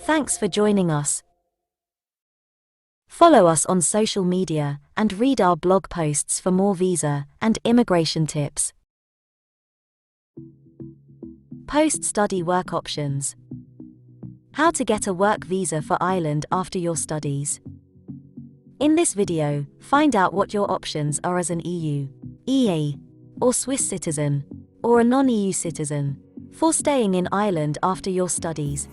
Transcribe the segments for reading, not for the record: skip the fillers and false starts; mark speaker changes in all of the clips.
Speaker 1: Thanks for joining us. Follow us on social media and read our blog posts for more visa and immigration tips. Post-study work options. How to get a work visa for Ireland after your studies. In this video, find out what your options are as an EU, EA, or Swiss citizen, or a non-EU citizen, for staying in Ireland after your studies.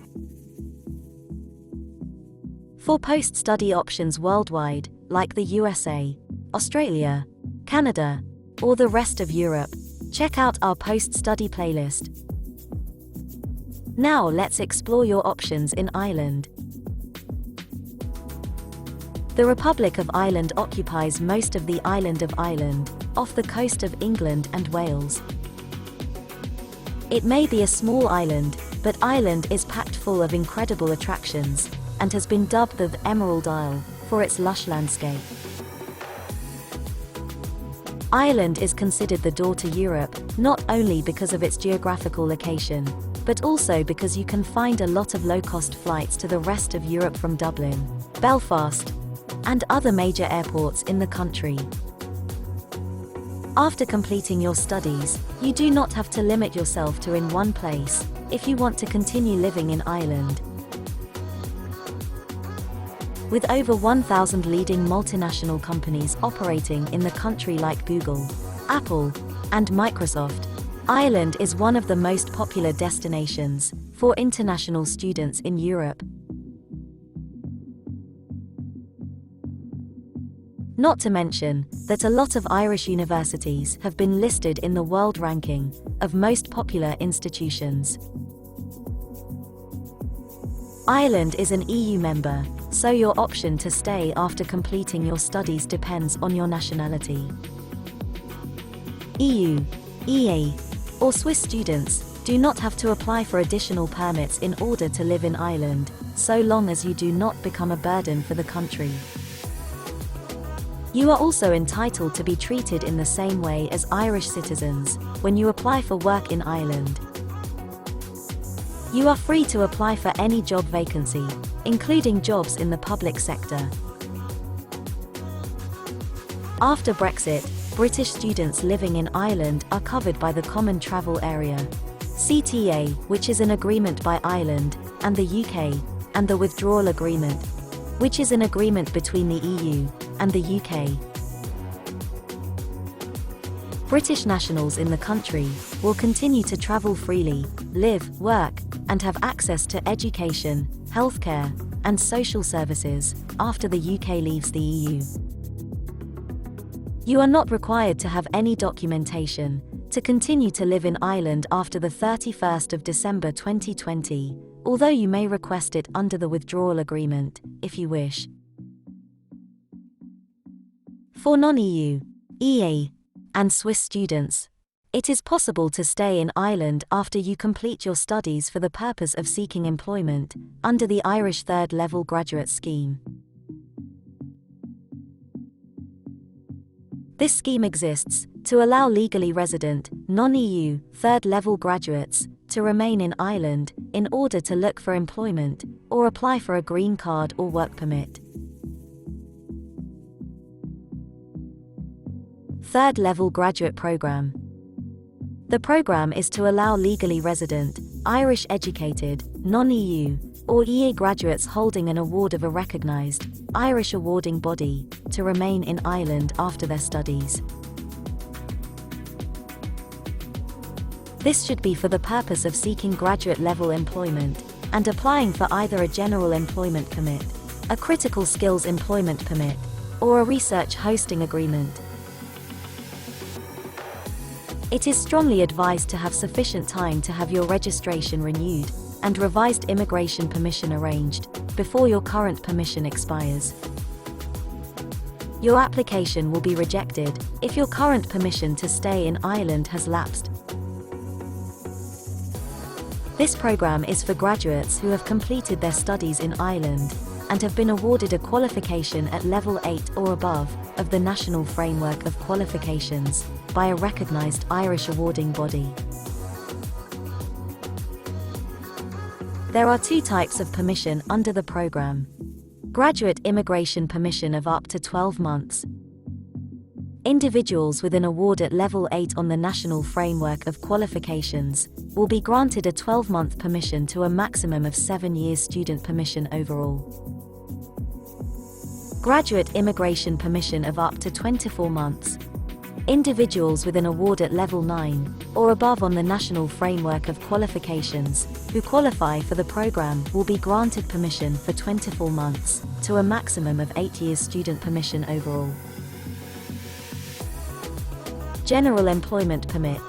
Speaker 1: For post-study options worldwide, like the USA, Australia, Canada, or the rest of Europe, check out our post-study playlist. Now let's explore your options in Ireland. The Republic of Ireland occupies most of the island of Ireland, off the coast of England and Wales. It may be a small island, but Ireland is packed full of incredible attractions, and has been dubbed the Emerald Isle for its lush landscape. Ireland is considered the door to Europe, not only because of its geographical location, but also because you can find a lot of low-cost flights to the rest of Europe from Dublin, Belfast, and other major airports in the country. After completing your studies, you do not have to limit yourself to in one place, if you want to continue living in Ireland. With over 1,000 leading multinational companies operating in the country like Google, Apple, and Microsoft, Ireland is one of the most popular destinations for international students in Europe. Not to mention that a lot of Irish universities have been listed in the world ranking of most popular institutions. Ireland is an EU member, so your option to stay after completing your studies depends on your nationality. EU, EA, or Swiss students do not have to apply for additional permits in order to live in Ireland, so long as you do not become a burden for the country. You are also entitled to be treated in the same way as Irish citizens when you apply for work in Ireland. You are free to apply for any job vacancy, including jobs in the public sector. After Brexit, British students living in Ireland are covered by the Common Travel Area, CTA, which is an agreement by Ireland and the UK, and the Withdrawal Agreement, which is an agreement between the EU and the UK. British nationals in the country will continue to travel freely, live, work, and have access to education, healthcare, and social services after the UK leaves the EU. You are not required to have any documentation to continue to live in Ireland after the 31st of December 2020, although you may request it under the Withdrawal Agreement, if you wish. For non-EU, EA, and Swiss students, it is possible to stay in Ireland after you complete your studies for the purpose of seeking employment under the Irish third-level graduate scheme. This scheme exists to allow legally resident, non-EU, third-level graduates to remain in Ireland in order to look for employment or apply for a green card or work permit. Third-level graduate program. The program is to allow legally resident, Irish-educated, non-EU, or EA graduates holding an award of a recognised Irish awarding body to remain in Ireland after their studies. This should be for the purpose of seeking graduate-level employment and applying for either a general employment permit, a critical skills employment permit, or a research hosting agreement. It is strongly advised to have sufficient time to have your registration renewed and revised immigration permission arranged before your current permission expires. Your application will be rejected if your current permission to stay in Ireland has lapsed. This program is for graduates who have completed their studies in Ireland and have been awarded a qualification at level 8 or above of the National Framework of Qualifications by a recognised Irish awarding body. There are two types of permission under the program. Graduate immigration permission of up to 12 months. Individuals with an award at Level 8 on the National Framework of Qualifications will be granted a 12-month permission to a maximum of 7 years student permission overall. Graduate immigration permission of up to 24 months. Individuals with an award at Level 9 or above on the National Framework of Qualifications who qualify for the program will be granted permission for 24 months to a maximum of 8 years student permission overall. General Employment Permit.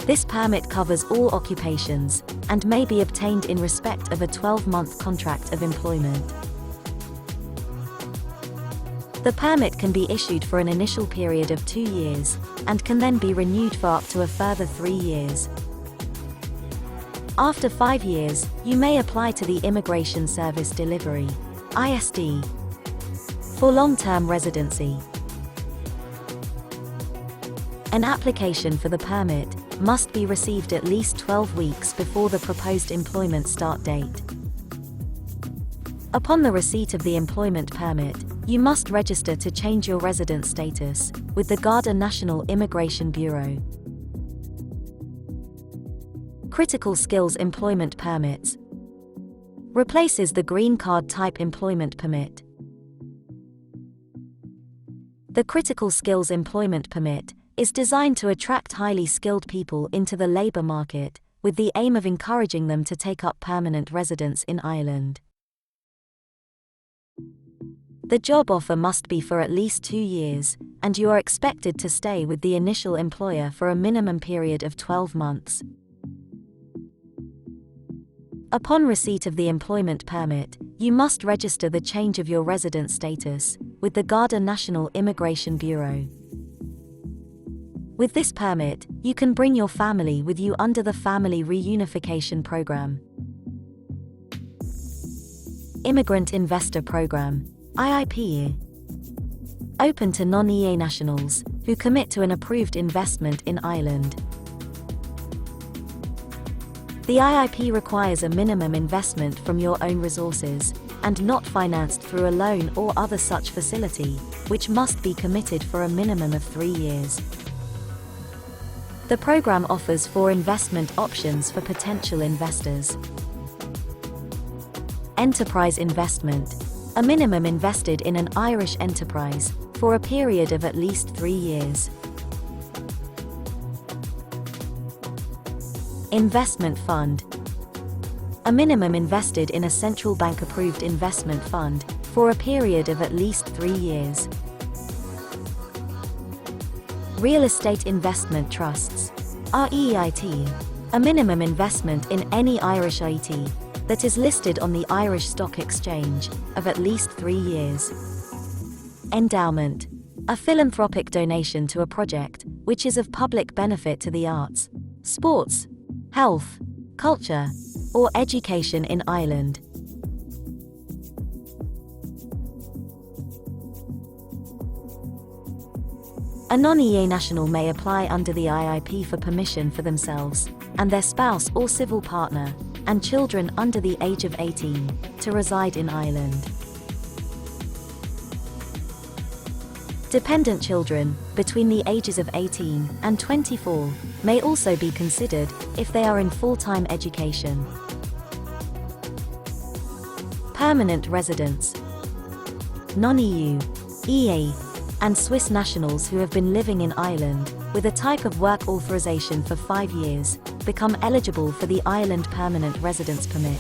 Speaker 1: This permit covers all occupations and may be obtained in respect of a 12-month contract of employment. The permit can be issued for an initial period of 2 years and can then be renewed for up to a further 3 years. After 5 years, you may apply to the Immigration Service Delivery (ISD) for long-term residency. An application for the permit must be received at least 12 weeks before the proposed employment start date. Upon the receipt of the employment permit, you must register to change your resident status with the Garda National Immigration Bureau. Critical Skills Employment Permits replaces the Green Card type employment permit. The Critical Skills Employment Permit is designed to attract highly skilled people into the labor market, with the aim of encouraging them to take up permanent residence in Ireland. The job offer must be for at least 2 years, and you are expected to stay with the initial employer for a minimum period of 12 months. Upon receipt of the employment permit, you must register the change of your resident status with the Garda National Immigration Bureau. With this permit, you can bring your family with you under the Family Reunification Program. Immigrant Investor Program (IIP), open to non-EU nationals who commit to an approved investment in Ireland. The IIP requires a minimum investment from your own resources and not financed through a loan or other such facility, which must be committed for a minimum of 3 years. The program offers 4 investment options for potential investors. Enterprise investment, a minimum invested in an Irish enterprise for a period of at least 3 years. Investment fund, a minimum invested in a central bank approved investment fund for a period of at least 3 years. Real estate investment trusts, REIT, a minimum investment in any Irish REIT that is listed on the Irish Stock Exchange of at least 3 years. Endowment, a philanthropic donation to a project which is of public benefit to the arts, sports, health, culture, or education in Ireland. A non-EU national may apply under the IIP for permission for themselves and their spouse or civil partner and children under the age of 18 to reside in Ireland. Dependent children between the ages of 18 and 24 may also be considered if they are in full-time education. Permanent residents, non-EU, EA, and Swiss nationals who have been living in Ireland with a type of work authorization for 5 years become eligible for the Ireland Permanent Residence Permit.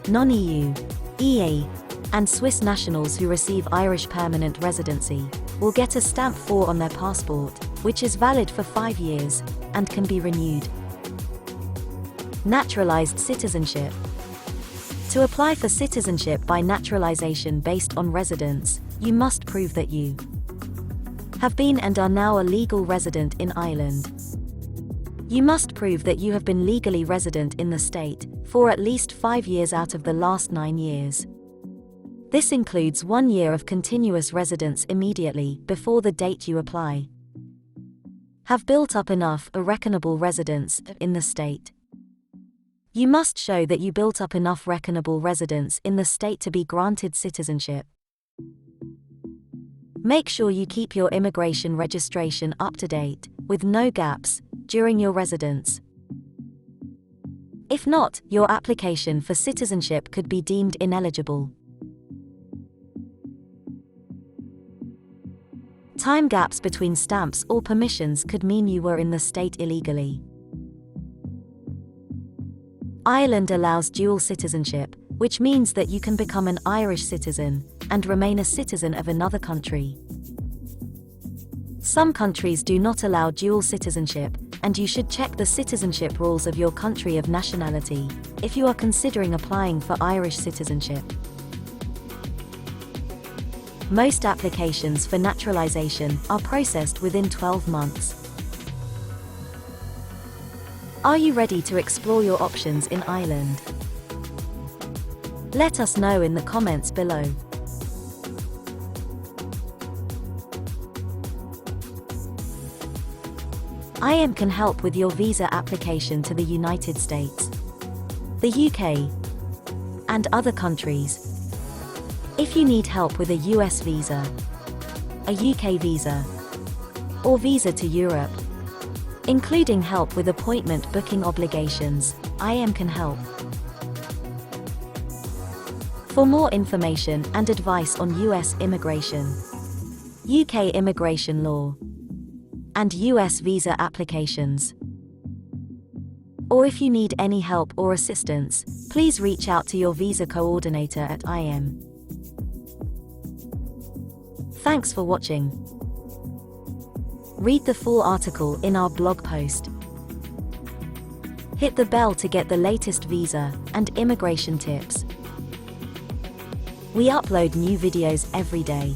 Speaker 1: Non-EU, EA, and Swiss nationals who receive Irish permanent residency will get a stamp 4 on their passport, which is valid for 5 years and can be renewed. Naturalised Citizenship. To apply for citizenship by naturalisation based on residence, you must prove that you have been and are now a legal resident in Ireland. You must prove that you have been legally resident in the state for at least 5 years out of the last 9 years. This includes 1 year of continuous residence immediately before the date you apply. Have built up enough a reckonable residence in the state You must show that you built up enough reckonable residence in the state to be granted citizenship. Make sure you keep your immigration registration up to date, with no gaps, during your residence. If not, your application for citizenship could be deemed ineligible. Time gaps between stamps or permissions could mean you were in the state illegally. Ireland allows dual citizenship, which means that you can become an Irish citizen and remain a citizen of another country. Some countries do not allow dual citizenship, and you should check the citizenship rules of your country of nationality if you are considering applying for Irish citizenship. Most applications for naturalization are processed within 12 months. Are you ready to explore your options in Ireland? Let us know in the comments below. IM can help with your visa application to the United States, the UK, and other countries. If you need help with a US visa, a UK visa, or visa to Europe, including help with appointment booking obligations, IM can help. For more information and advice on US immigration, UK immigration law, and US visa applications, or if you need any help or assistance, please reach out to your visa coordinator at IM. Thanks for watching. Read the full article in our blog post. Hit the bell to get the latest visa and immigration tips. We upload new videos every day.